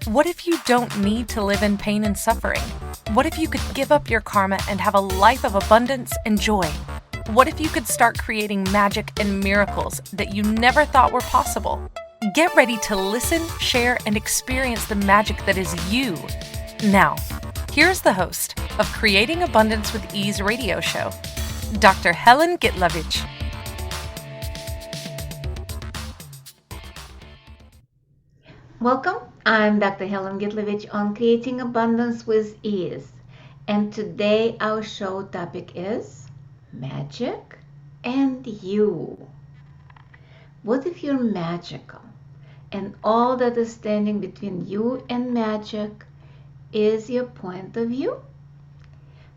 What if you don't need to live in pain and suffering? What if you could give up your karma and have a life of abundance and joy? What if you could start creating magic and miracles that you never thought were possible? Get ready to listen, share, and experience the magic that is you. Now, here's the host of Creating Abundance with Ease radio show, Dr. Helen Gitlevich. Welcome, I'm Dr. Helen Gitlevich on Creating Abundance with Ease. And today our show topic is magic and you. What if you're magical and all that is standing between you and magic is your point of view?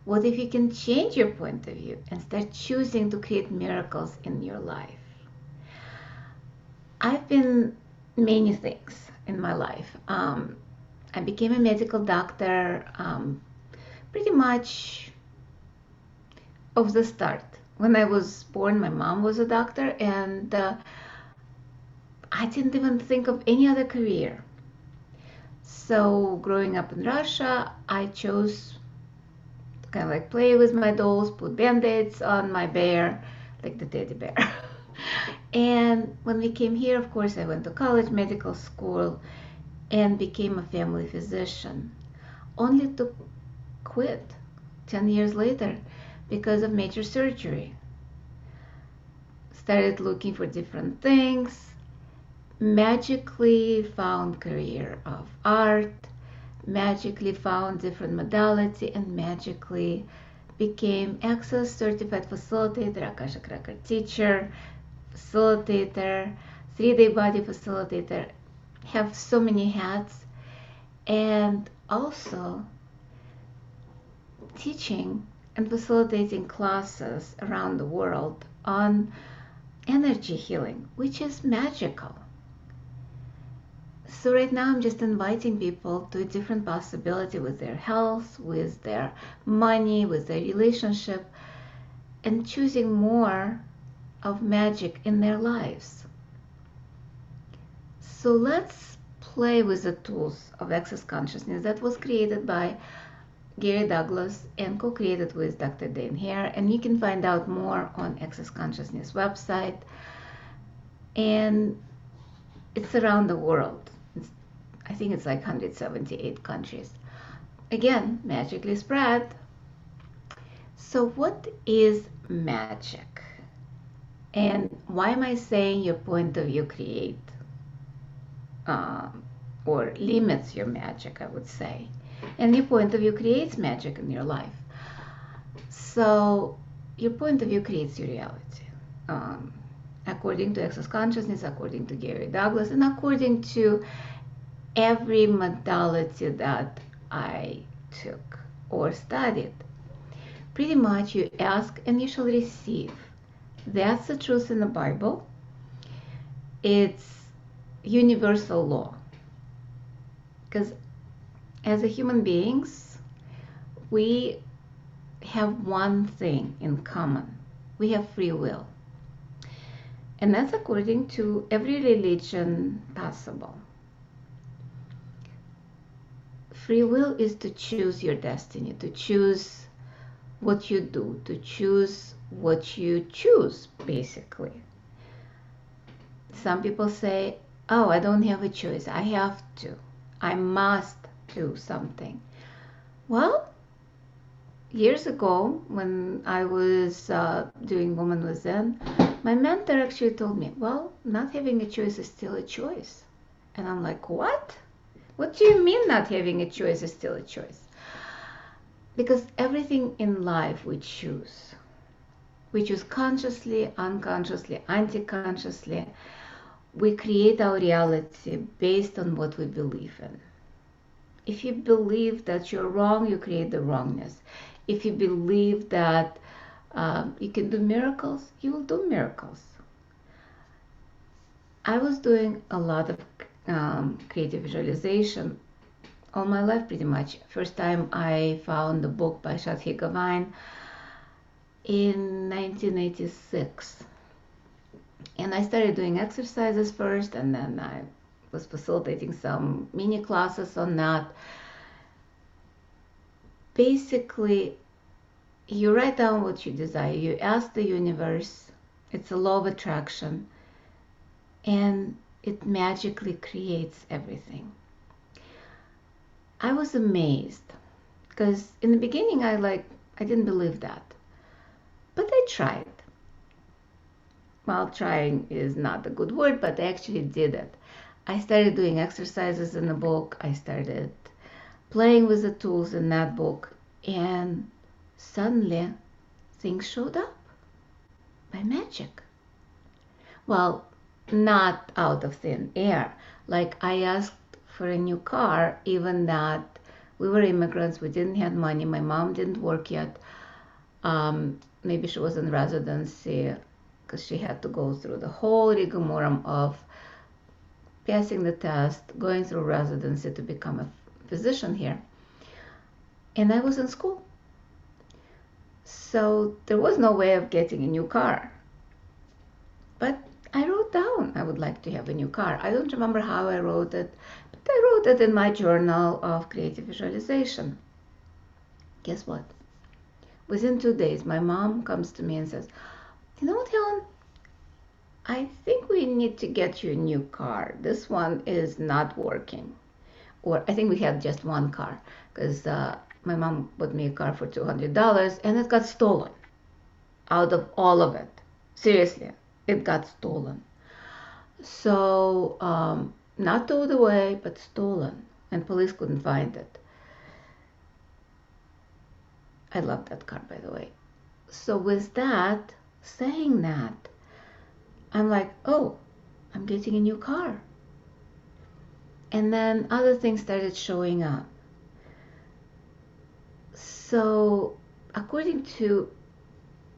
What if you can change your point of view and start choosing to create miracles in your life? I've been many things in my life. I became a medical doctor pretty much of the start. When I was born, my mom was a doctor, and I didn't even think of any other career. So growing up in Russia, I chose to kind of like play with my dolls, put band-aids on my bear, like the teddy bear. And when we came here, of course, I went to college, medical school, and became a family physician, only to quit 10 years later because of major surgery. Started looking for different things, magically found career of art, magically found different modality, and magically became Access Certified Facilitator, Akashic Record Teacher, Facilitator, 3-day body facilitator, have so many hats, and also teaching and facilitating classes around the world on energy healing, which is magical. So right now I'm just inviting people to a different possibility with their health, with their money, with their relationship, and choosing more of magic in their lives. So let's play with the tools of Access Consciousness that was created by Gary Douglas and co-created with Dr. Dane Hare, and you can find out more on Access Consciousness website, and it's around the world. I think it's like 178 countries. Again, magically spread. So what is magic? And why am I saying your point of view create or limits your magic, I would say. And your point of view creates magic in your life. So your point of view creates your reality. According to Access Consciousness, according to Gary Douglas, and according to every modality that I took or studied. Pretty much you ask and you shall receive. That's the truth in the Bible. It's universal law. Because as a human beings, we have one thing in common. We have free will. And that's according to every religion possible. Free will is to choose your destiny, to choose what you do, to choose what you choose, basically. Some people say, oh, I don't have a choice. I have to. I must do something. Well, years ago, when I was doing Woman Within, my mentor actually told me, well, not having a choice is still a choice. And I'm like, what? What do you mean not having a choice is still a choice? Because everything in life we choose. We choose consciously, unconsciously, anti-consciously. We create our reality based on what we believe in. If you believe that you're wrong, you create the wrongness. If you believe that you can do miracles, you will do miracles. I was doing a lot of creative visualization all my life, pretty much. First time I found the book by Shadhi Gavine in 1986. And I started doing exercises first, and then I was facilitating some mini classes on that. Basically, you write down what you desire. You ask the universe. It's a law of attraction. And it magically creates everything. I was amazed because in the beginning I didn't believe that. But I tried. Well, trying is not a good word, but I actually did it. I started doing exercises in the book. I started playing with the tools in that book, and suddenly things showed up by magic. Well, not out of thin air. Like I asked for a new car, even that we were immigrants, we didn't have money, my mom didn't work yet. Maybe she was in residency because she had to go through the whole rigmarole of passing the test, going through residency to become a physician here. And I was in school. So there was no way of getting a new car. But I wrote down I would like to have a new car. I don't remember how I wrote it, but I wrote it in my journal of creative visualization. Guess what? Within 2 days, my mom comes to me and says, you know what, Helen? I think we need to get you a new car. This one is not working. Or I think we had just one car because my mom bought me a car for $200 and it got stolen out of all of it. Seriously, it got stolen. So not towed away, but stolen, and police couldn't find it. I love that car, by the way. So with that, saying that, I'm like, oh, I'm getting a new car. And then other things started showing up. So according to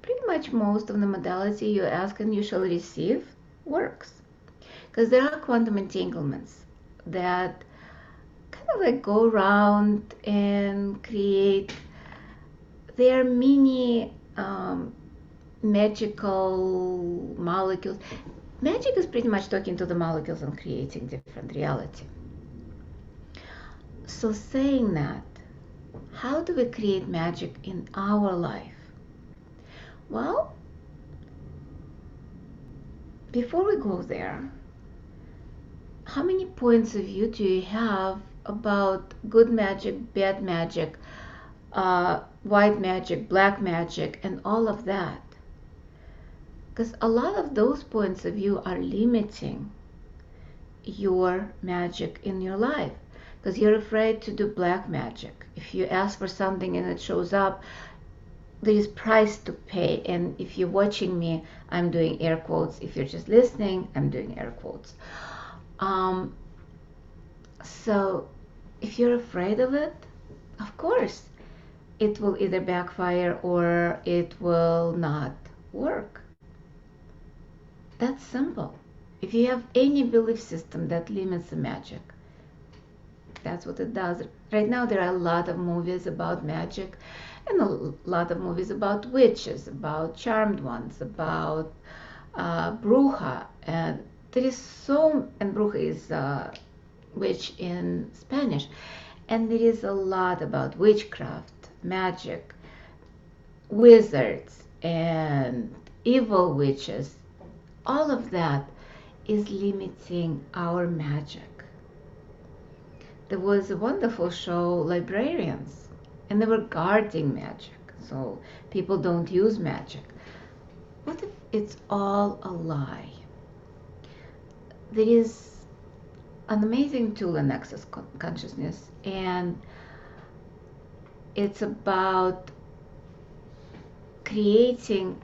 pretty much most of the modality, you ask and you shall receive works. Because there are quantum entanglements that kind of like go around and create their mini magical molecules. Magic is pretty much talking to the molecules and creating different reality. So saying that, how do we create magic in our life? Well, before we go there, how many points of view do you have about good magic, bad magic, white magic, black magic, and all of that? Because a lot of those points of view are limiting your magic in your life. Because you're afraid to do black magic. If you ask for something and it shows up, there is price to pay. And if you're watching me, I'm doing air quotes. If you're just listening, I'm doing air quotes. So if you're afraid of it, of course, it will either backfire or it will not work. That's simple. If you have any belief system that limits the magic, that's what it does. Right now there are a lot of movies about magic and a lot of movies about witches, about charmed ones, about bruja, and there is and bruja is witch in Spanish, and there is a lot about witchcraft, magic, wizards, and evil witches. All of that is limiting our magic. There was a wonderful show, Librarians, and they were guarding magic, so people don't use magic. What if it's all a lie? There is an amazing tool in Access Consciousness, and it's about creating,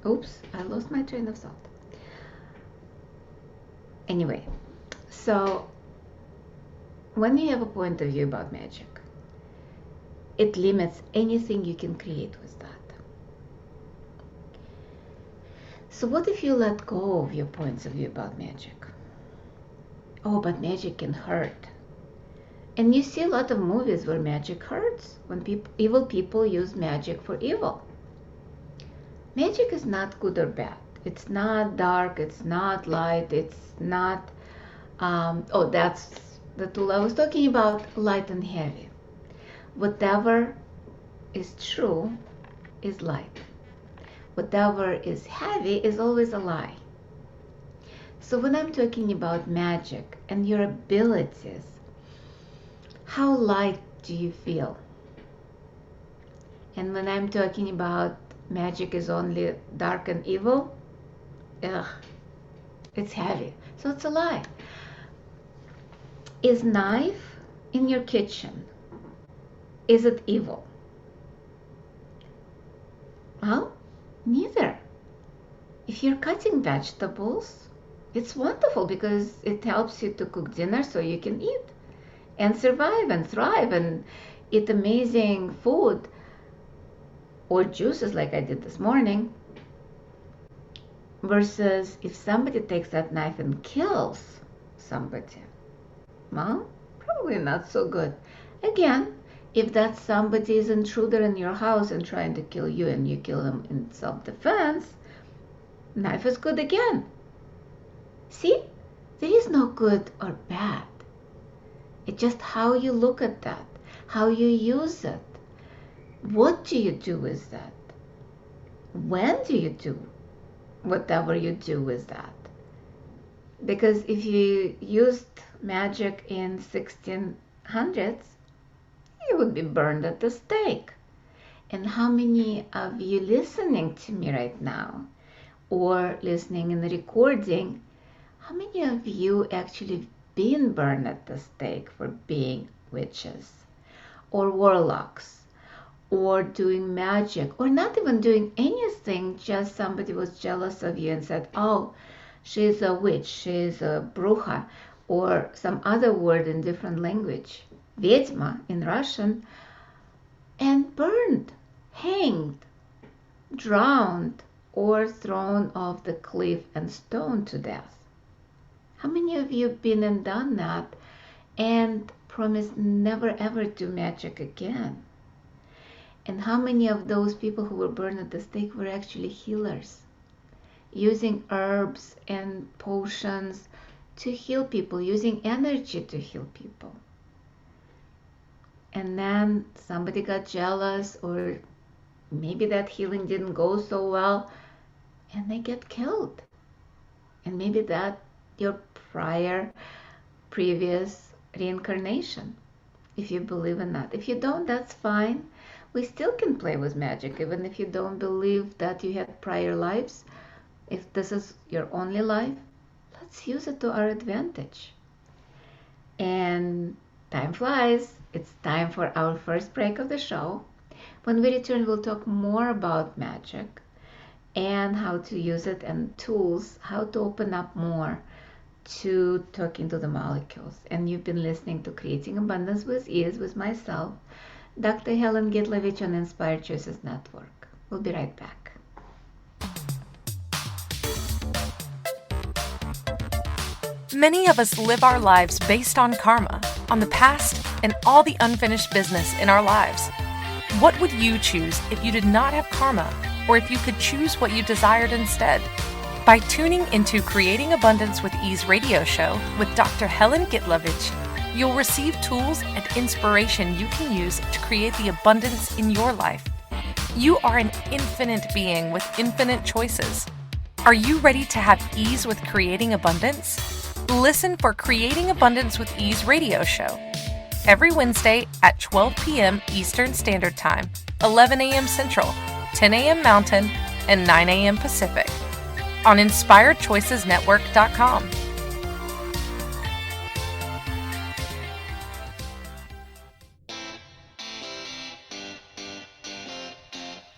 oops, I lost my train of thought. Anyway, so when you have a point of view about magic, it limits anything you can create with that. So what if you let go of your points of view about magic? Oh, but magic can hurt. And you see a lot of movies where magic hurts, when evil people use magic for evil. Magic is not good or bad. It's not dark, it's not light, it's not, that's the tool I was talking about, light and heavy. Whatever is true is light. Whatever is heavy is always a lie. So when I'm talking about magic and your abilities, how light do you feel? And when I'm talking about magic is only dark and evil, it's heavy. So it's a lie. Is knife in your kitchen, is it evil? Well, neither. If you're cutting vegetables, it's wonderful because it helps you to cook dinner so you can eat and survive and thrive and eat amazing food or juices like I did this morning. Versus if somebody takes that knife and kills somebody, well, probably not so good. Again, if that somebody is an intruder in your house and trying to kill you and you kill them in self-defense, knife is good again. See, there is no good or bad. It's just how you look at that, how you use it. What do you do with that? When do you do whatever you do with that? Because if you used magic in 1600s, you would be burned at the stake. And how many of you listening to me right now or listening in the recording, how many of you actually been burned at the stake for being witches or warlocks or doing magic or not even doing anything, just somebody was jealous of you and said, oh, she's a witch, she's a bruja, or some other word in different language, ведьма in Russian, and burned, hanged, drowned, or thrown off the cliff and stoned to death? How many of you have been and done that and promised never ever do magic again? And how many of those people who were burned at the stake were actually healers, using herbs and potions to heal people, using energy to heal people? And then somebody got jealous, or maybe that healing didn't go so well, and they get killed. And maybe that your previous reincarnation, if you believe in that. If you don't, that's fine. We still can play with magic, even if you don't believe that you had prior lives. If this is your only life, let's use it to our advantage. And time flies. It's time for our first break of the show. When we return, we'll talk more about magic and how to use it and tools, how to open up more to talking to the molecules. And you've been listening to Creating Abundance with Ease with myself, Dr. Helen Gitlevich on Inspired Choices Network. We'll be right back. Many of us live our lives based on karma, on the past, and all the unfinished business in our lives. What would you choose if you did not have karma, or if you could choose what you desired instead? By tuning into Creating Abundance with Ease radio show with Dr. Helen Gitlevich, you'll receive tools and inspiration you can use to create the abundance in your life. You are an infinite being with infinite choices. Are you ready to have ease with creating abundance? Listen for Creating Abundance with Ease radio show every Wednesday at 12 p.m. Eastern Standard Time, 11 a.m. Central, 10 a.m. Mountain, and 9 a.m. Pacific on InspiredChoicesNetwork.com.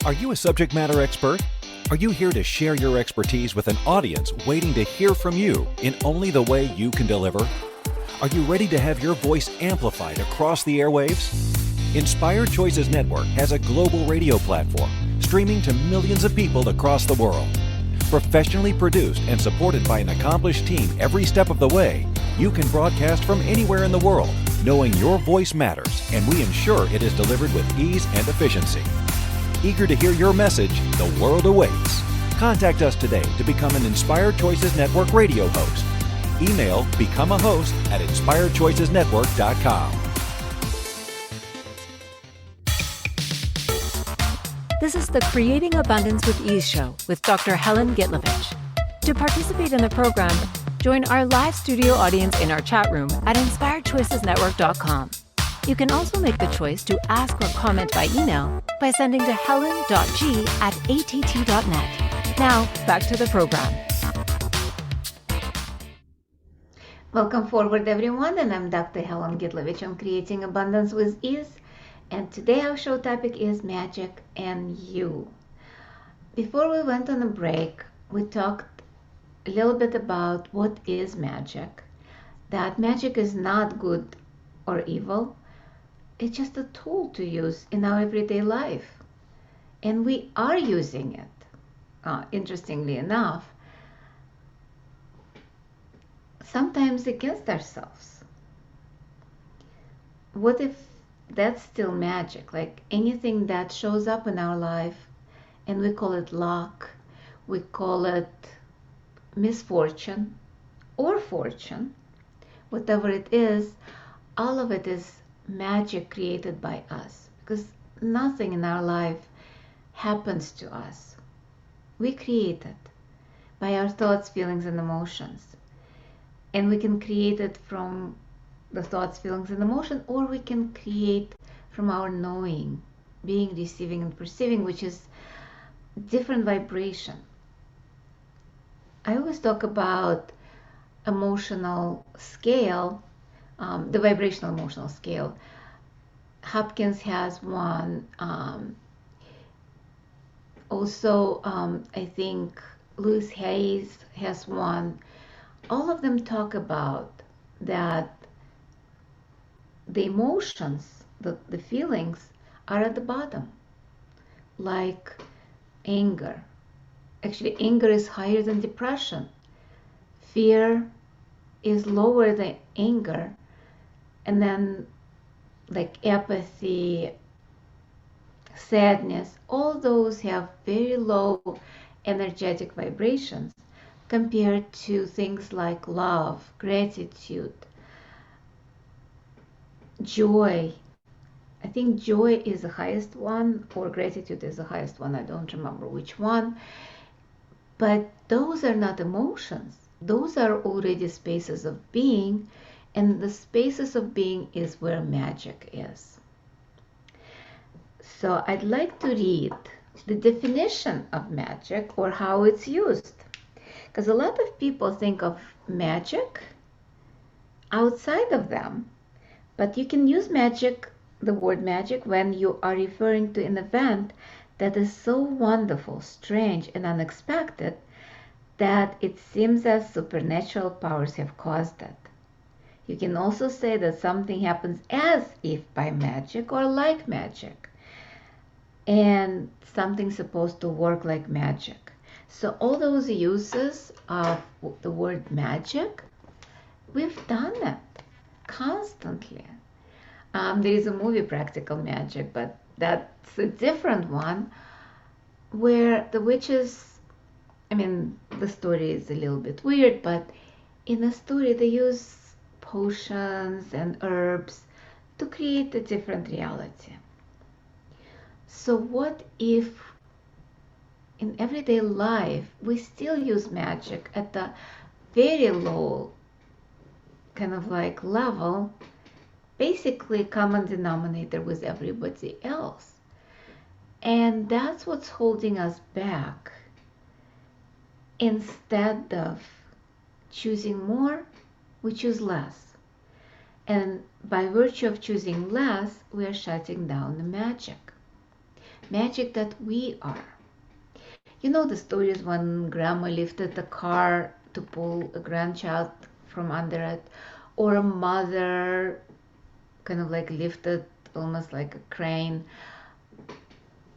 Are you a subject matter expert? Are you here to share your expertise with an audience waiting to hear from you in only the way you can deliver? Are you ready to have your voice amplified across the airwaves? Inspired Choices Network has a global radio platform streaming to millions of people across the world. Professionally produced and supported by an accomplished team every step of the way, you can broadcast from anywhere in the world, knowing your voice matters, and we ensure it is delivered with ease and efficiency. Eager to hear your message, the world awaits. Contact us today to become an Inspired Choices Network radio host. Email become a host at inspiredchoicesnetwork.com. This is the Creating Abundance with Ease show with Dr. Helen Gitlevich. To participate in the program, join our live studio audience in our chat room at inspiredchoicesnetwork.com. You can also make the choice to ask or comment by email by sending to helen.g@att.net. Now, back to the program. Welcome forward, everyone, and I'm Dr. Helen Gitlevich on Creating Abundance with Ease. And today our show topic is magic and you. Before we went on a break, we talked a little bit about what is magic. That magic is not good or evil. It's just a tool to use in our everyday life. And we are using it. Interestingly enough, sometimes against ourselves. What if that's still magic? Like anything that shows up in our life, and we call it luck, we call it misfortune or fortune, whatever it is, all of it is magic created by us, because nothing in our life happens to us. We create it by our thoughts, feelings, and emotions. And we can create it from the thoughts, feelings, and emotion, or we can create from our knowing, being, receiving, and perceiving, which is different vibration. I always talk about emotional scale, the vibrational emotional scale. Hopkins has one. I think Louis Hayes has one. All of them talk about that the emotions, the feelings are at the bottom, like anger. Actually, anger is higher than depression. Fear is lower than anger. And then like apathy, sadness, all those have very low energetic vibrations compared to things like love, gratitude, joy. I think joy is the highest one, or gratitude is the highest one. I don't remember which one. But those are not emotions. Those are already spaces of being, and the spaces of being is where magic is. So I'd like to read the definition of magic, or how it's used. Because a lot of people think of magic outside of them, but you can use magic, the word magic, when you are referring to an event that is so wonderful, strange, and unexpected that it seems as supernatural powers have caused it. You can also say that something happens as if by magic or like magic, and something's supposed to work like magic. So all those uses of the word magic, we've done it constantly. There is a movie, Practical Magic, but that's a different one, where the witches, the story is a little bit weird, but in the story they use potions and herbs to create a different reality. So what if in everyday life we still use magic at the very low kind of like level, basically common denominator with everybody else? And that's what's holding us back. Instead of choosing more, we choose less. And by virtue of choosing less, we are shutting down the magic. Magic that we are. You know the stories when grandma lifted the car to pull a grandchild from under it, or a mother kind of like lifted almost like a crane.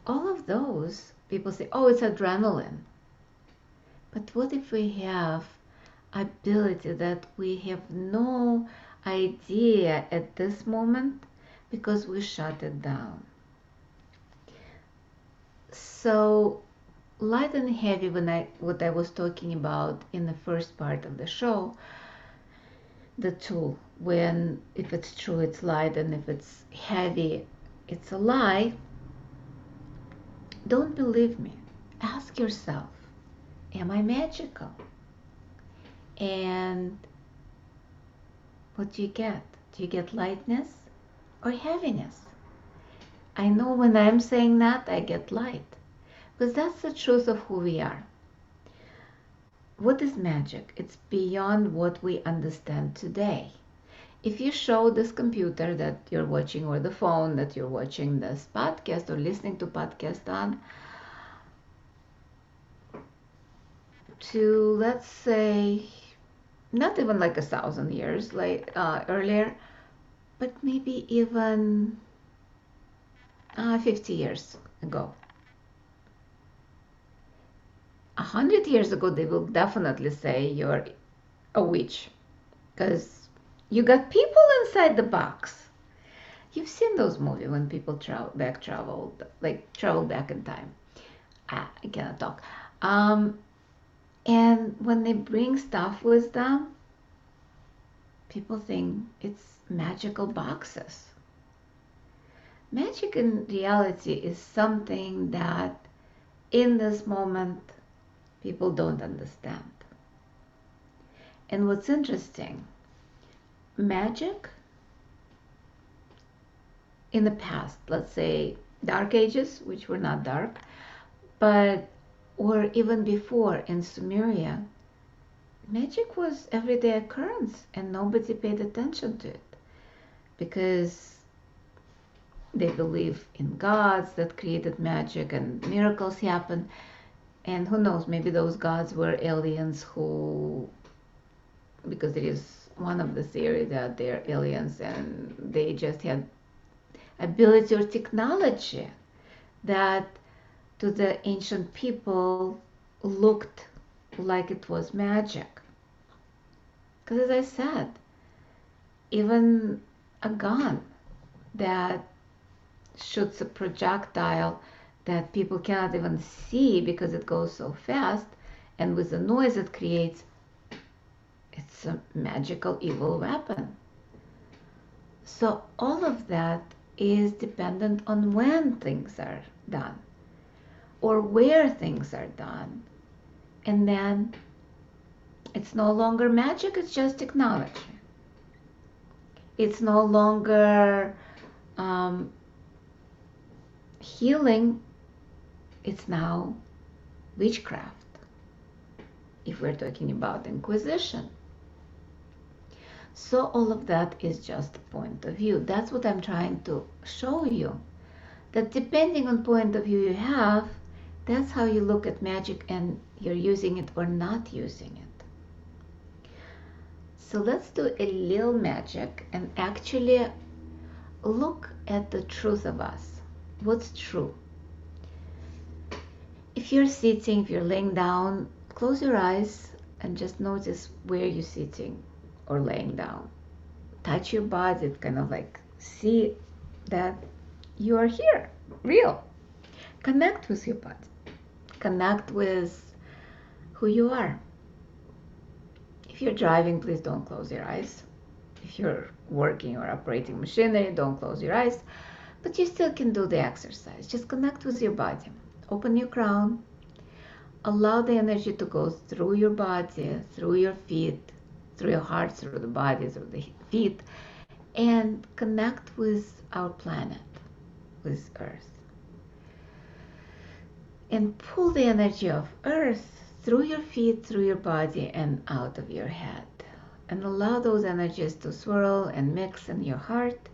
All of those, people say, oh, it's adrenaline. But what if we have ability that we have no idea at this moment because we shut it down? So light and heavy, what I was talking about in the first part of the show, the tool, when if it's true it's light and if it's heavy it's a lie, don't believe me. Ask yourself, am I magical? And what do you get? Do you get lightness or heaviness? I know when I'm saying that, I get light, because that's the truth of who we are. What is magic? It's beyond what we understand today. If you show this computer that you're watching, or the phone that you're watching this podcast or listening to podcast on, to, let's say, not even like 1,000 years earlier, but maybe even 50 years ago. 100 years ago, they will definitely say you're a witch, because you got people inside the box. You've seen those movies when people travel back in time. I cannot talk. And when they bring stuff with them, people think it's magical boxes. Magic in reality is something that in this moment people don't understand. And what's interesting, magic in the past, let's say Dark Ages, which were not dark, or even before in Sumeria, magic was everyday occurrence and nobody paid attention to it, because they believe in gods that created magic and miracles happen. And who knows, maybe those gods were aliens because there is one of the theories that they're aliens and they just had ability or technology that to the ancient people looked like it was magic. Because as I said, even a gun that shoots a projectile that people cannot even see because it goes so fast, and with the noise it creates, it's a magical evil weapon. So all of that is dependent on when things are done or where things are done. And then it's no longer magic, it's just technology. It's no longer healing, it's now witchcraft, if we're talking about Inquisition. So all of that is just a point of view. That's what I'm trying to show you, that depending on point of view you have, that's how you look at magic, and you're using it or not using it. So let's do a little magic and actually look at the truth of us. What's true? If you're sitting, if you're laying down, close your eyes and just notice where you're sitting or laying down. Touch your body, kind of like see that you are here, real. Connect with your body. Connect with who you are. If you're driving, please don't close your eyes. If you're working or operating machinery, don't close your eyes. But you still can do the exercise. Just connect with your body. Open your crown. Allow the energy to go through your body, through your feet, through your heart, through the body, through the feet, and connect with our planet, with Earth. And pull the energy of Earth through your feet, through your body, and out of your head. And allow those energies to swirl and mix in your heart,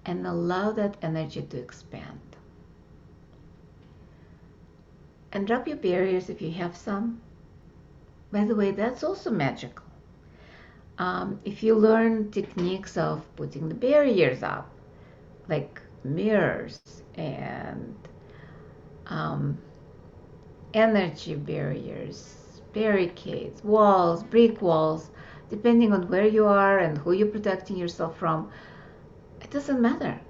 and allow that energy to expand. And drop your barriers if you have some. By the way, that's also magical. If you learn techniques of putting the barriers up, like mirrors and energy barriers, barricades, walls, brick walls, depending on where you are and who you're protecting yourself from, it doesn't matter.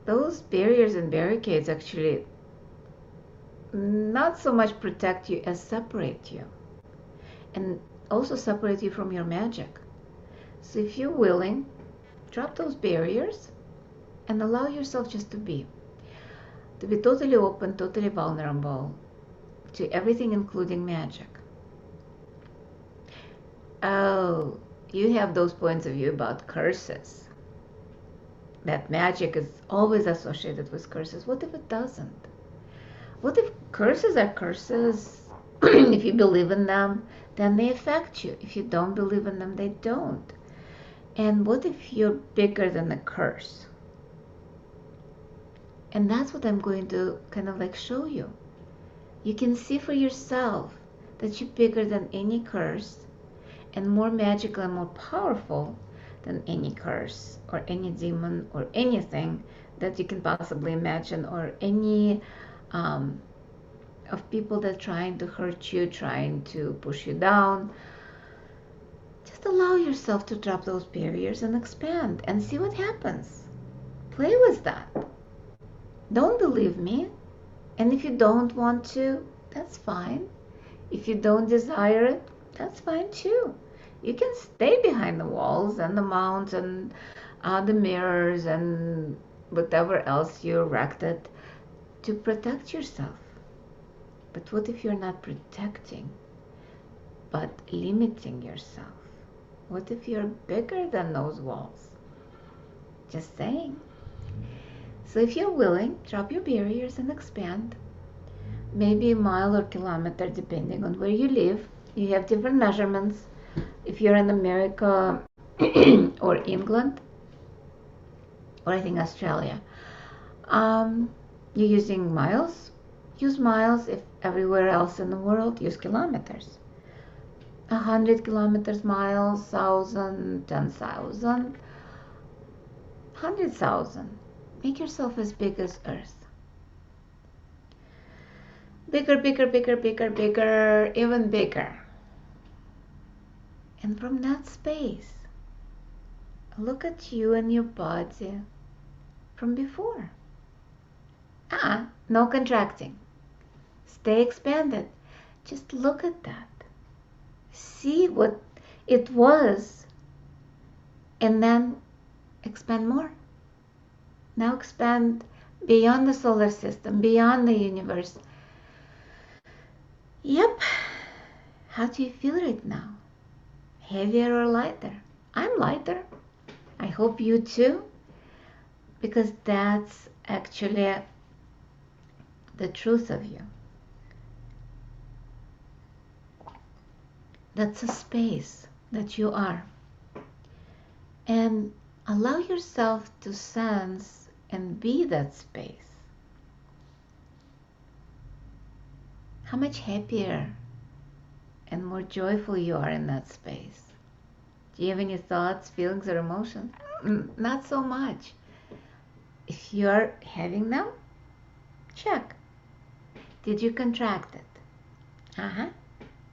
Those barriers and barricades actually not so much protect you as separate you, and also separate you from your magic. So if you're willing, drop those barriers and allow yourself just to be totally open, totally vulnerable to everything, including magic. Oh, you have those points of view about curses, that magic is always associated with curses. What if it doesn't? What if curses are curses? If you believe in them, then they affect you. If you don't believe in them, they don't. And what if you're bigger than a curse? And that's what I'm going to kind of like show you. You can see for yourself that you're bigger than any curse and more magical and more powerful than any curse or any demon or anything that you can possibly imagine, or any of people that are trying to hurt you, trying to push you down. Just allow yourself to drop those barriers and expand and see what happens. Play with that. Don't believe me. And if you don't want to, that's fine. If you don't desire it, that's fine too. You can stay behind the walls and the mounts and the mirrors and whatever else you erected to protect yourself. But what if you're not protecting, but limiting yourself? What if you're bigger than those walls? Just saying. So if you're willing, drop your barriers and expand. Maybe a mile or kilometer, depending on where you live. You have different measurements. If you're in America or England, or I think Australia, you're using miles. Use miles. If everywhere else in the world, use kilometers. 100 kilometers, miles, 1,000, 10,000, 100,000. Make yourself as big as Earth. Bigger, bigger, bigger, bigger, bigger, even bigger. And from that space, look at you and your body from before. No contracting. Stay expanded. Just look at that. See what it was, and then expand more. Now expand beyond the solar system, beyond the universe. Yep. How do you feel right now? Heavier or lighter? I'm lighter. I hope you too, because that's actually the truth of you. That's a space that you are. And allow yourself to sense and be that space. How much happier and more joyful you are in that space. Do you have any thoughts, feelings, or emotions? Not so much. If you're having them, check. Did you contract it?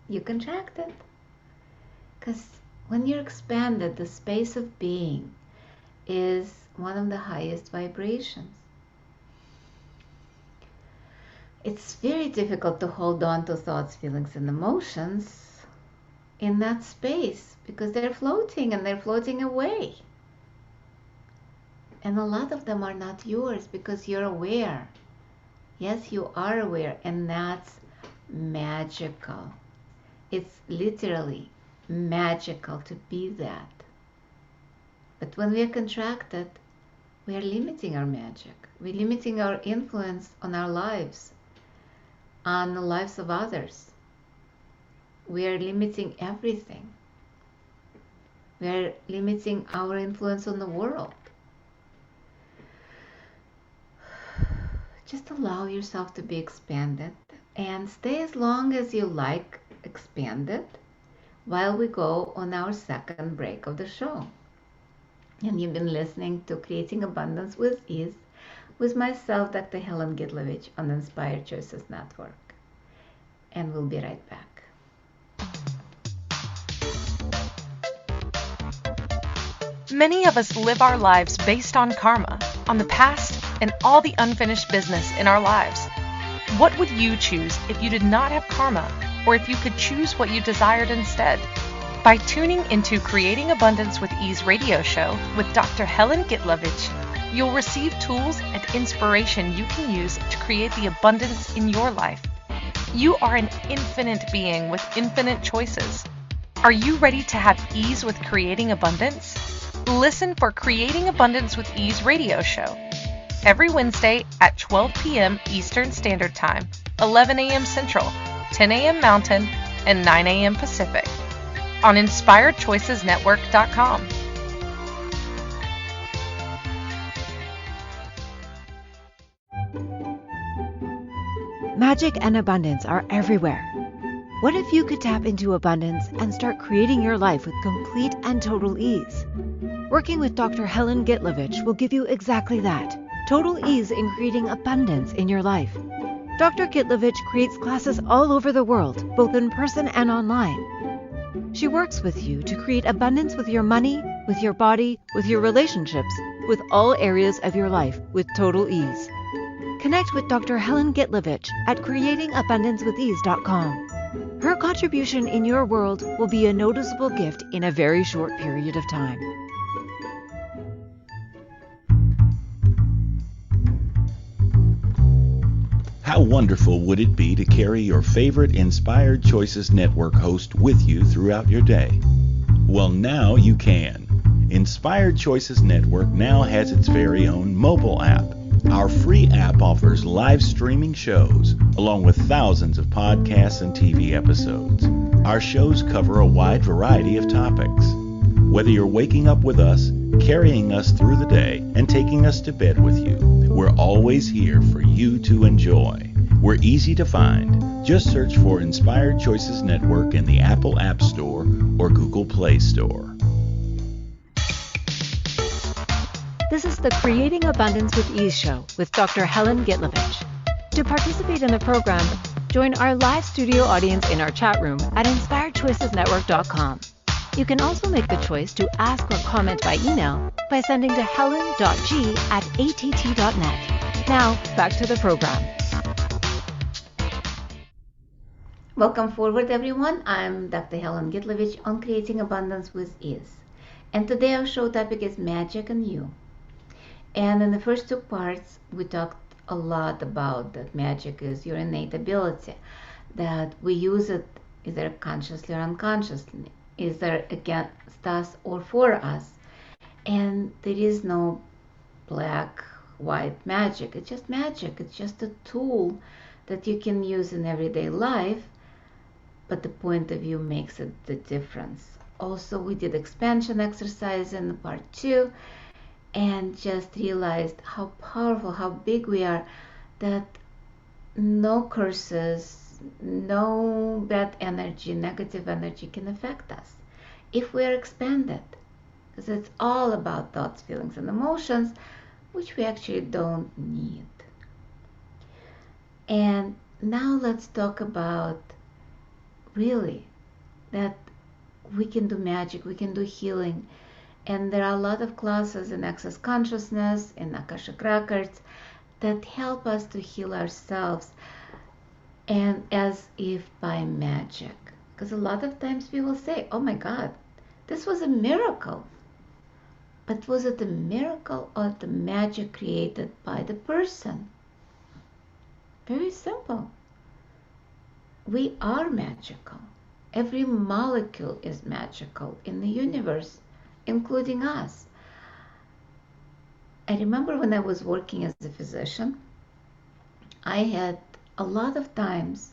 You contracted. Because when you're expanded, the space of being is one of the highest vibrations. It's very difficult to hold on to thoughts, feelings, and emotions in that space because they're floating and they're floating away. And a lot of them are not yours because you're aware. Yes, you are aware, and that's magical. It's literally magical to be that. But when we are contracted, we are limiting our magic. We're limiting our influence on our lives, on the lives of others. We are limiting everything. We are limiting our influence on the world. Just allow yourself to be expanded and stay as long as you like expanded while we go on our second break of the show. And you've been listening to Creating Abundance with Ease with myself, Dr. Helen Gitlevich, on the Inspired Choices Network. And we'll be right back. Many of us live our lives based on karma, on the past, and all the unfinished business in our lives. What would you choose if you did not have karma, or if you could choose what you desired instead? By tuning into Creating Abundance with Ease radio show with Dr. Helen Gitlevich, you'll receive tools and inspiration you can use to create the abundance in your life. You are an infinite being with infinite choices. Are you ready to have ease with creating abundance? Listen for Creating Abundance with Ease radio show every Wednesday at 12 p.m. Eastern Standard Time, 11 a.m. Central, 10 a.m. Mountain, and 9 a.m. Pacific on InspiredChoicesNetwork.com. Magic and abundance are everywhere. What if you could tap into abundance and start creating your life with complete and total ease? Working with Dr. Helen Gitlevich will give you exactly that, total ease in creating abundance in your life. Dr. Gitlevich creates classes all over the world, both in person and online. She works with you to create abundance with your money, with your body, with your relationships, with all areas of your life with total ease. Connect with Dr. Helen Gitlevich at creatingabundancewithease.com. Her contribution in your world will be a noticeable gift in a very short period of time. How wonderful would it be to carry your favorite Inspired Choices Network host with you throughout your day? Well, now you can. Inspired Choices Network now has its very own mobile app. Our free app offers live streaming shows, along with thousands of podcasts and TV episodes. Our shows cover a wide variety of topics. Whether you're waking up with us, carrying us through the day, and taking us to bed with you, we're always here for you to enjoy. We're easy to find. Just search for Inspired Choices Network in the Apple App Store or Google Play Store. This is the Creating Abundance with Ease show with Dr. Helen Gitlevich. To participate in the program, join our live studio audience in our chat room at InspiredChoicesNetwork.com. You can also make the choice to ask or comment by email by sending to helen.g@att.net. Now, back to the program. Welcome forward, everyone. I'm Dr. Helen Gitlevich on Creating Abundance with Ease. And today our show topic is Magic and You. And in the first two parts, we talked a lot about that magic is your innate ability, that we use it either consciously or unconsciously, either against us or for us. And there is no black, white magic. It's just magic. It's just a tool that you can use in everyday life, but the point of view makes it the difference. Also, we did expansion exercise in part 2 and just realized how powerful, how big we are, that no curses, no bad energy, negative energy can affect us if we are expanded. Because it's all about thoughts, feelings, and emotions, which we actually don't need. And now let's talk about really that we can do magic, we can do healing. And there are a lot of classes in Access Consciousness, in Akashic Records, that help us to heal ourselves, and as if by magic. Because a lot of times people say, oh my God, this was a miracle. But was it a miracle or the magic created by the person? Very simple. We are magical. Every molecule is magical in the universe, including us. I remember when I was working as a physician, I had a lot of times,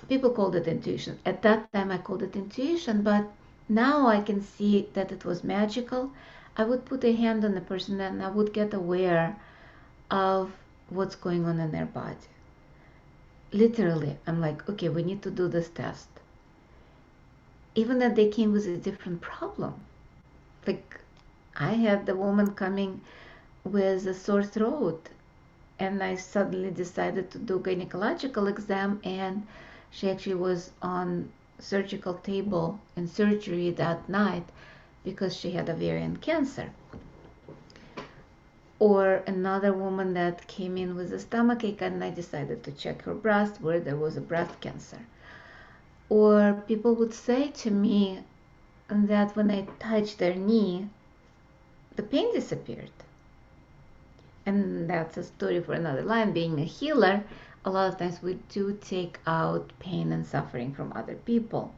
people called it intuition. At that time I called it intuition, but now I can see that it was magical. I would put a hand on the person and I would get aware of what's going on in their body. Literally, I'm like, okay, we need to do this test. Even that they came with a different problem. Like, I had the woman coming with a sore throat, and I suddenly decided to do gynecological exam, and she actually was on surgical table in surgery that night because she had ovarian cancer. Or another woman that came in with a stomachache, and I decided to check her breast where there was a breast cancer. Or people would say to me that when I touched their knee, the pain disappeared. And that's a story for another line. Being a healer, a lot of times we do take out pain and suffering from other people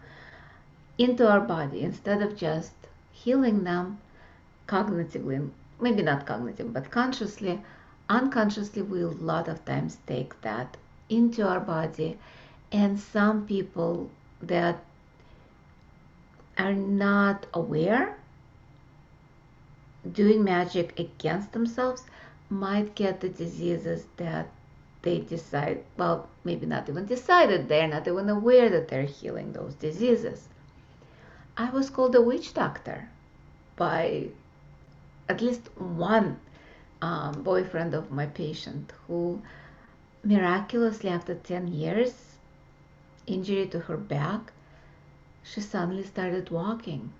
into our body instead of just healing them cognitively. Maybe not cognitively, but consciously. Unconsciously, we a lot of times take that into our body. And some people that are not aware, doing magic against themselves, might get the diseases that they decide, well, maybe not even decided, they're not even aware that they're healing those diseases. I was called a witch doctor by at least one boyfriend of my patient, who miraculously, after 10 years injury to her back, she suddenly started walking.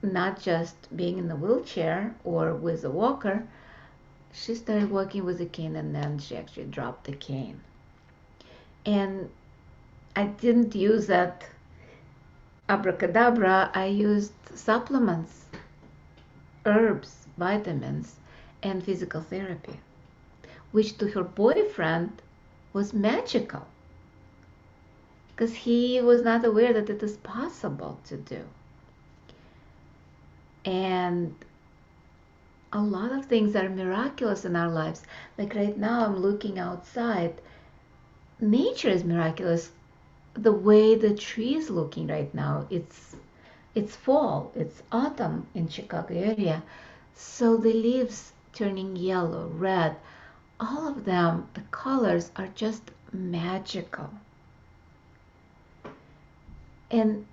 Not just being in a wheelchair or with a walker, she started walking with a cane, and then she actually dropped the cane. And I didn't use that abracadabra, I used supplements, herbs, vitamins, and physical therapy, which to her boyfriend was magical, because he was not aware that it is possible to do. And a lot of things are miraculous in our lives. Like right now, I'm looking outside. Nature is miraculous. The way the tree is looking right now, it's fall, it's autumn in Chicago area. So the leaves turning yellow, red, all of them, the colors are just magical. And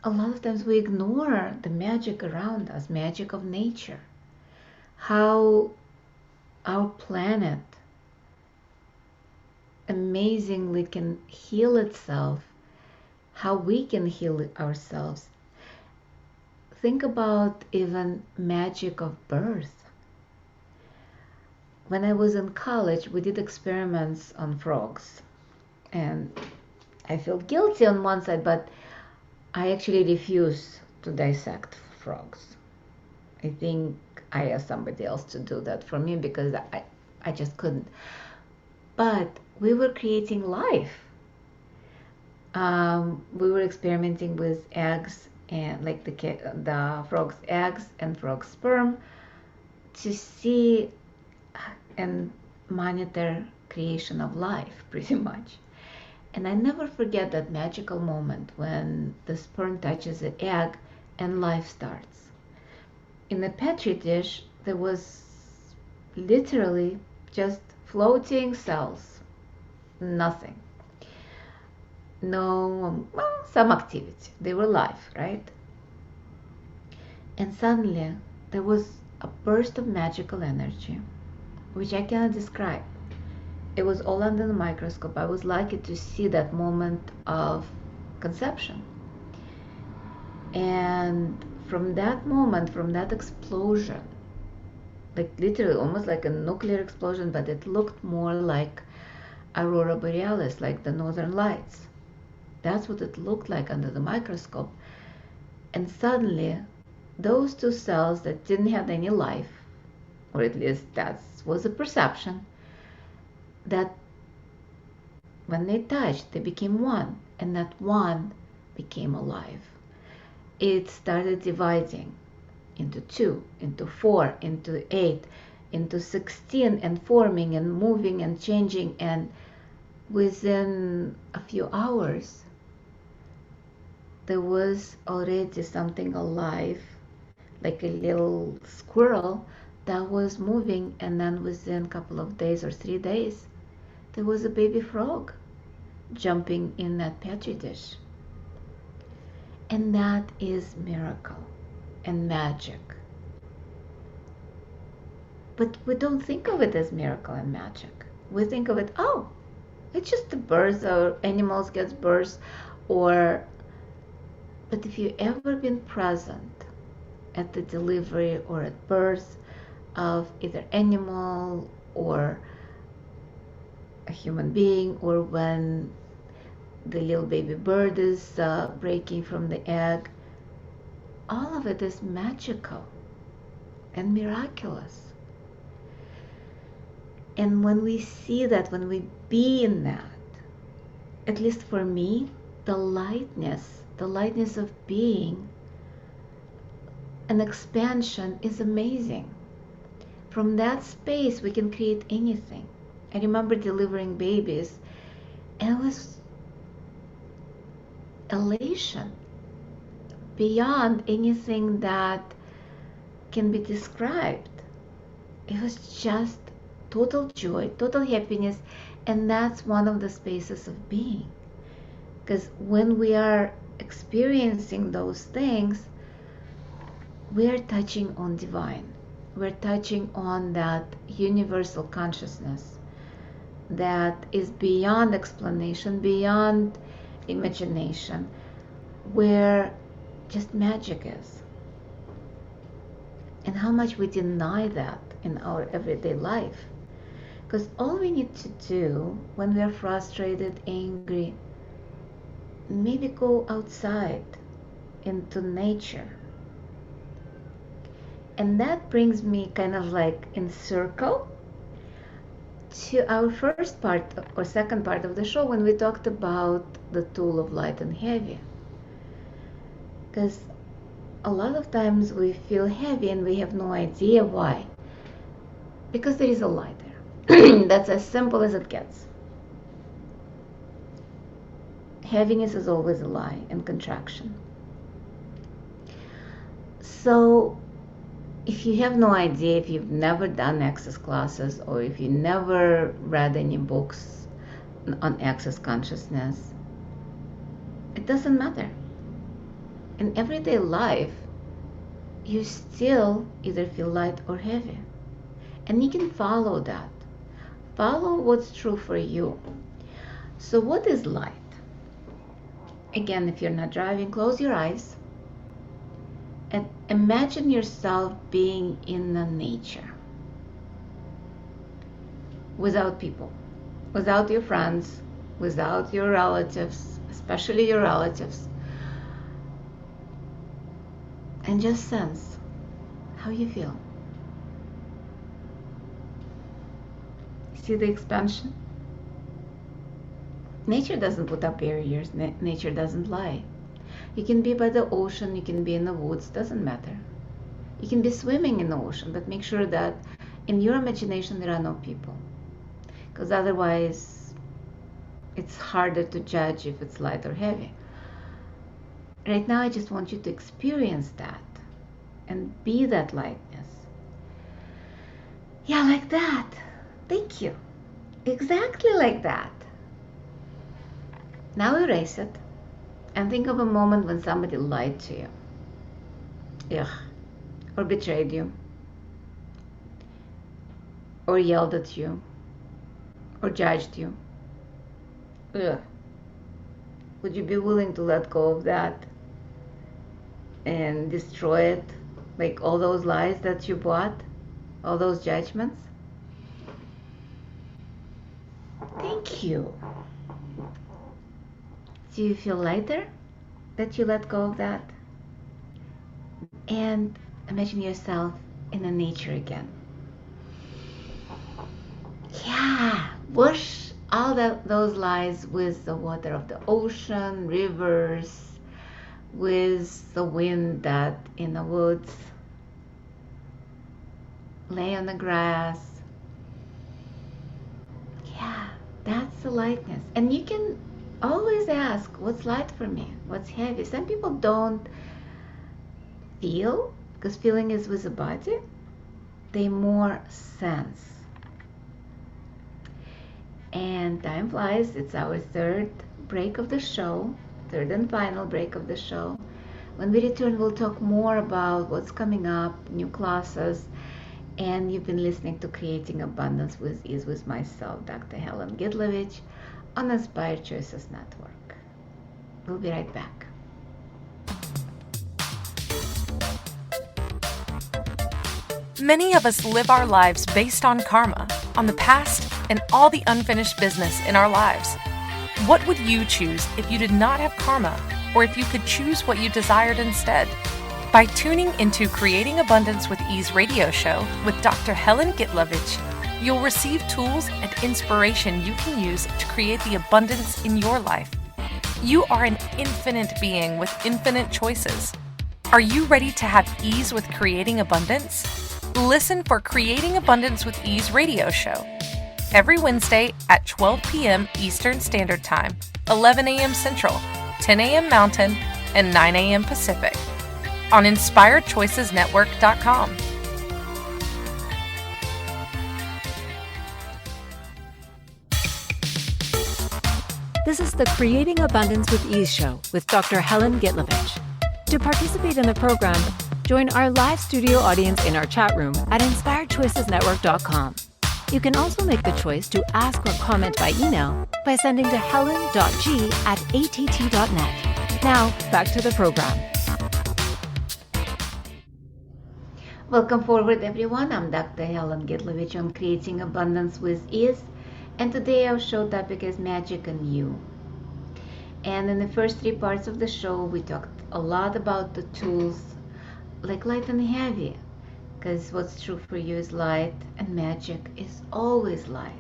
a lot of times we ignore the magic around us, magic of nature. How our planet amazingly can heal itself, how we can heal ourselves. Think about even magic of birth. When I was in college, we did experiments on frogs, and I feel guilty on one side, but I actually refuse to dissect frogs. I think I asked somebody else to do that for me because I just couldn't. But we were creating life. We were experimenting with eggs, and like the frog's eggs and frog's sperm, to see and monitor creation of life, pretty much. And I never forget that magical moment when the sperm touches the egg and life starts. In the petri dish, there was literally just floating cells, nothing. No, well, some activity. They were live, right? And suddenly there was a burst of magical energy, which I cannot describe. It was all under the microscope. I was lucky to see that moment of conception. And from that moment, from that explosion, like literally almost like a nuclear explosion, but it looked more like aurora borealis, like the northern lights. That's what it looked like under the microscope. And suddenly, those two cells that didn't have any life, or at least that was the perception, that when they touched, they became one, and that one became alive. It started dividing into 2, into 4, into 8, into 16, and forming and moving and changing. And within a few hours, there was already something alive, like a little squirrel that was moving. And then within a couple of days or 3 days, there was a baby frog jumping in that petri dish. And that is miracle and magic. But we don't think of it as miracle and magic. We think of it, oh, it's just the birth, or animals get birth, or... But if you've ever been present at the delivery or at birth, of either animal or a human being, or when the little baby bird is breaking from the egg. All of it is magical and miraculous. And when we see that, when we be in that, at least for me, the lightness of being, an expansion is amazing. From that space, we can create anything. I remember delivering babies, and it was elation beyond anything that can be described. It was just total joy, total happiness, and that's one of the spaces of being. Because when we are experiencing those things, we are touching on divine. We're touching on that universal consciousness that is beyond explanation, beyond imagination, where just magic is. And how much we deny that in our everyday life. Because all we need to do when we are frustrated, angry, maybe go outside into nature. And that brings me kind of like in circle to our first part or second part of the show, when we talked about the tool of light and heavy. Because a lot of times we feel heavy and we have no idea why. Because there is a light there. That's as simple as it gets. Heaviness is always a lie and contraction. So if you have no idea, if you've never done access classes, or if you never read any books on access consciousness, it doesn't matter. In everyday life, you still either feel light or heavy. And you can follow that. Follow what's true for you. So what is light? Again, if you're not driving, close your eyes and imagine yourself being in the nature. Without people, without your friends, without your relatives, especially your relatives. And just sense how you feel. See the expansion? Nature doesn't put up barriers. Nature doesn't lie. You can be by the ocean, you can be in the woods, doesn't matter. You can be swimming in the ocean, but make sure that in your imagination there are no people. Because otherwise it's harder to judge if it's light or heavy. Right now I just want you to experience that and be that lightness. Yeah, like that. Thank you. Exactly like that. Now erase it and think of a moment when somebody lied to you. Ugh. Or betrayed you. Or yelled at you. Or judged you. Ugh. Would you be willing to let go of that and destroy it? Like all those lies that you bought? All those judgments? Thank you. Do you feel lighter that you let go of that? And imagine yourself in the nature again. Yeah, wash all those lies with the water of the ocean, rivers, with the wind that in the woods. Lay on the grass. Yeah, that's the lightness. And you can always ask, what's light for me? What's heavy? Some people don't feel, because feeling is with the body. They more sense. And time flies. It's our third break of the show, third and final break of the show. When we return, we'll talk more about what's coming up, new classes. And you've been listening to Creating Abundance with Ease with myself, Dr. Helen Gitlevich, on Inspired Choices Network. We'll be right back. Many of us live our lives based on karma, on the past, and all the unfinished business in our lives. What would you choose if you did not have karma, or if you could choose what you desired instead? By tuning into Creating Abundance with Ease radio show with Dr. Helen Gitlevich, you'll receive tools and inspiration you can use to create the abundance in your life. You are an infinite being with infinite choices. Are you ready to have ease with creating abundance? Listen for Creating Abundance with Ease radio show every Wednesday at 12 p.m. Eastern Standard Time, 11 a.m. Central, 10 a.m. Mountain, and 9 a.m. Pacific on InspiredChoicesNetwork.com. This is the Creating Abundance with Ease show with Dr. Helen Gitlevich. To participate in the program, join our live studio audience in our chat room at InspiredChoicesNetwork.com. You can also make the choice to ask or comment by email by sending to helen.g@att.net. Now, back to the program. Welcome forward, everyone. I'm Dr. Helen Gitlevich on Creating Abundance with Ease, and today our show topic is Magic and You. And in the first three parts of the show, we talked a lot about the tools like light and heavy, because what's true for you is light, and magic is always light.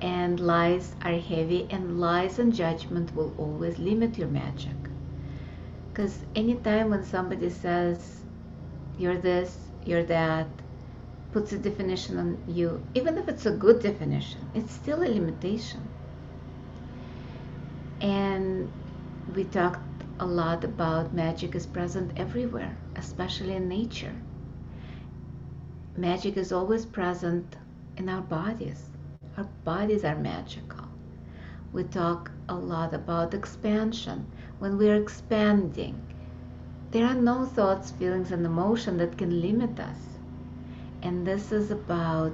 And lies are heavy, and lies and judgment will always limit your magic. Because anytime when somebody says you're this, you're that, puts a definition on you, even if it's a good definition, it's still a limitation. And we talked a lot about magic is present everywhere, especially in nature. Magic is always present in our bodies. Our bodies are magical. We talk a lot about expansion. When we are expanding, there are no thoughts, feelings, and emotion that can limit us. And this is about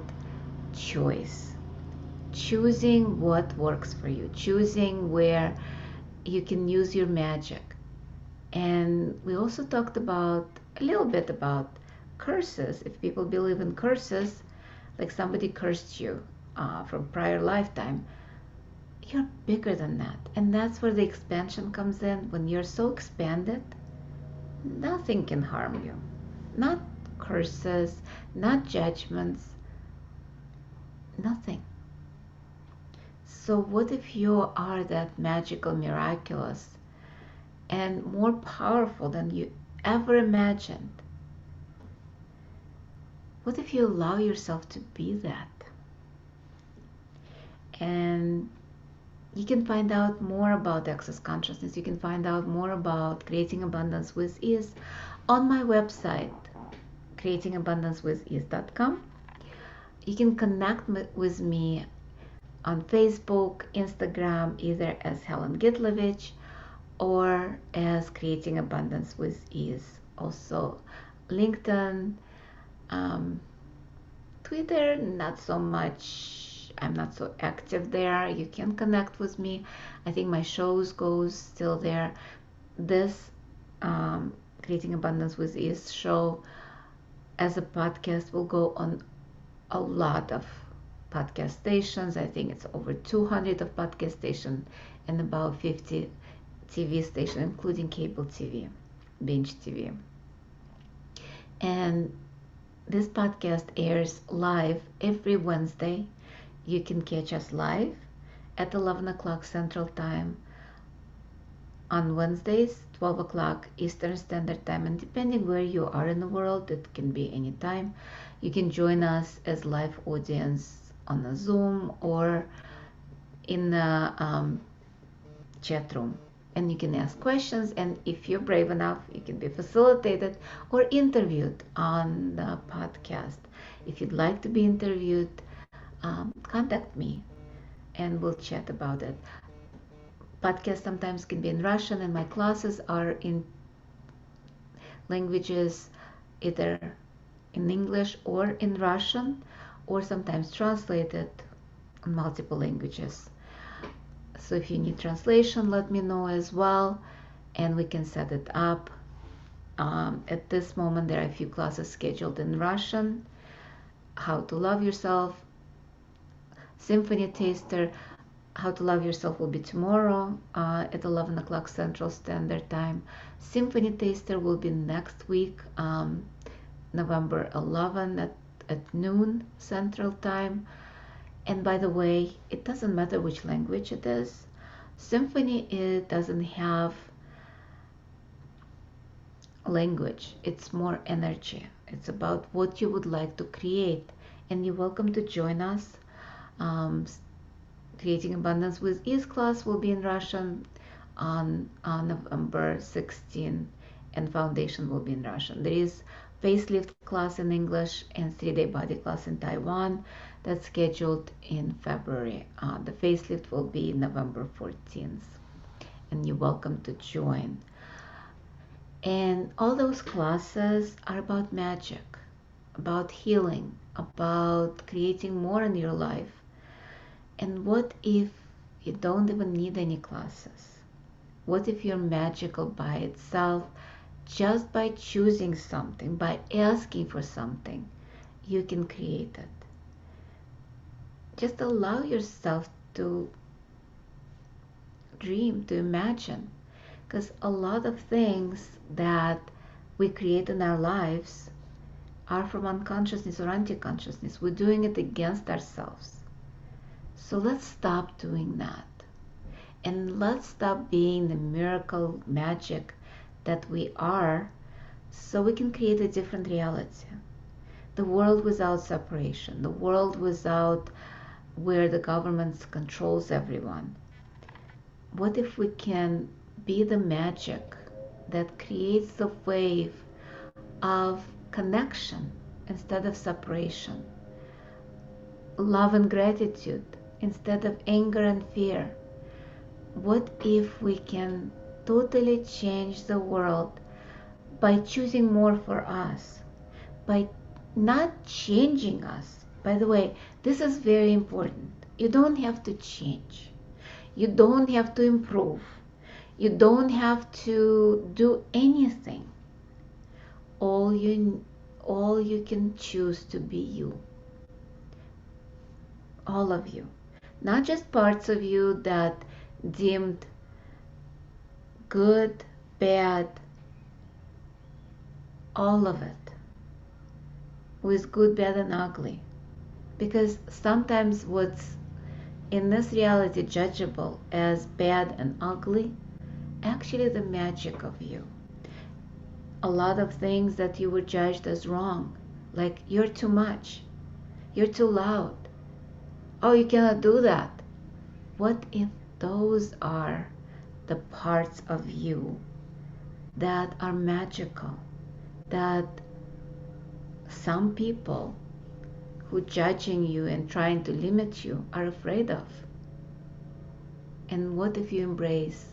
choice. Choosing what works for you. Choosing where you can use your magic. And we also talked about a little bit about curses. If people believe in curses, like somebody cursed you from prior lifetime, you're bigger than that. And that's where the expansion comes in. When you're so expanded, nothing can harm you. Not curses, not judgments, nothing. So what if you are that magical, miraculous, and more powerful than you ever imagined? What if you allow yourself to be that? And you can find out more about Access Consciousness. You can find out more about Creating Abundance with Ease on my website, creatingabundancewithease.com. You can connect with me on Facebook, Instagram, either as Helen Gitlevich or as Creating Abundance with Ease. Also LinkedIn, Twitter, not so much. I'm not so active there. You can connect with me. I think my shows goes still there. This Creating Abundance with Ease show as a podcast will go on a lot of podcast stations. I think it's over 200 of podcast stations and about 50 TV stations, including cable TV, binge TV. And this podcast airs live every Wednesday. You can catch us live at 11 o'clock Central Time on Wednesdays, 12 o'clock Eastern Standard Time. And depending where you are in the world, it can be any time. You can join us as live audience on a Zoom or in the chat room. And you can ask questions, and if you're brave enough, you can be facilitated or interviewed on the podcast. If you'd like to be interviewed, contact me and we'll chat about it. Podcast sometimes can be in Russian, and my classes are in languages either in English or in Russian, or sometimes translated in multiple languages. So if you need translation, let me know as well, and we can set it up. At this moment, there are a few classes scheduled in Russian. How to Love Yourself, Symphony Taster. How to Love Yourself will be tomorrow at 11 o'clock Central Standard Time. Symphony Taster will be next week, November 11 at noon Central Time. And by the way, it doesn't matter which language it is. Symphony, it doesn't have language. It's more energy. It's about what you would like to create. And you're welcome to join us. Creating Abundance with Ease class will be in Russian on November 16, and Foundation will be in Russian. There is Facelift class in English and 3-day Body class in Taiwan that's scheduled in February. The Facelift will be November 14th, and you're welcome to join. And all those classes are about magic, about healing, about creating more in your life. And what if you don't even need any classes? What if you're magical by itself? Just by choosing something, by asking for something, you can create it. Just allow yourself to dream, to imagine. Because a lot of things that we create in our lives are from unconsciousness or anti-consciousness. We're doing it against ourselves. So let's stop doing that. And let's stop being the miracle magic that we are, so we can create a different reality. The world without separation, the world without where the government controls everyone. What if we can be the magic that creates the wave of connection instead of separation? Love and gratitude instead of anger and fear. What if we can totally change the world by choosing more for us, by not changing us? By the way, this is very important. You don't have to change. You don't have to improve. You don't have to do anything. All you can choose to be you. All of you. Not just parts of you that deemed good, bad, all of it, with good, bad, and ugly. Because sometimes what's in this reality judgeable as bad and ugly, actually the magic of you. A lot of things that you were judged as wrong, like you're too much, you're too loud, oh, you cannot do that. What if those are the parts of you that are magical, that some people who judging you and trying to limit you are afraid of? And what if you embrace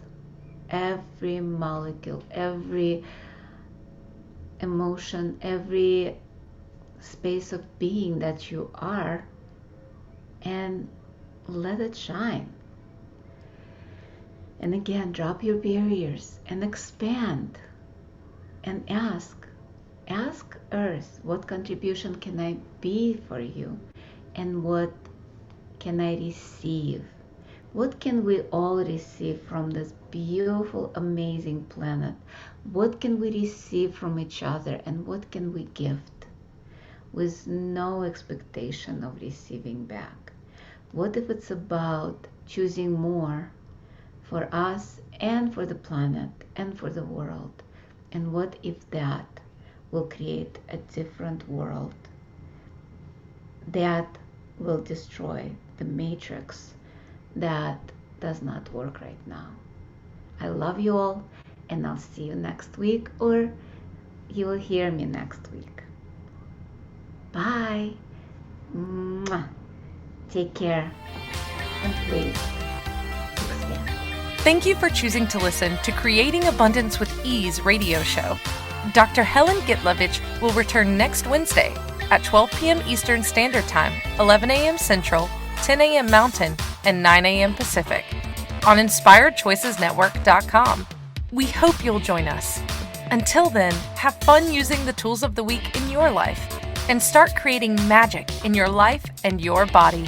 every molecule, every emotion, every space of being that you are, and let it shine? And again, drop your barriers and expand and ask Earth, what contribution can I be for you, and what can I receive? What can we all receive from this beautiful, amazing planet? What can we receive from each other, and what can we gift with no expectation of receiving back? What if it's about choosing more for us and for the planet and for the world? And what if that will create a different world that will destroy the matrix that does not work right now? I love you all, and I'll see you next week, or you will hear me next week. Bye. Mwah. Take care, and please expand. Thank you for choosing to listen to Creating Abundance with Ease radio show. Dr. Helen Gitlevich will return next Wednesday at 12 p.m. Eastern Standard Time, 11 a.m. Central, 10 a.m. Mountain, and 9 a.m. Pacific on InspiredChoicesNetwork.com. We hope you'll join us. Until then, have fun using the tools of the week in your life and start creating magic in your life and your body.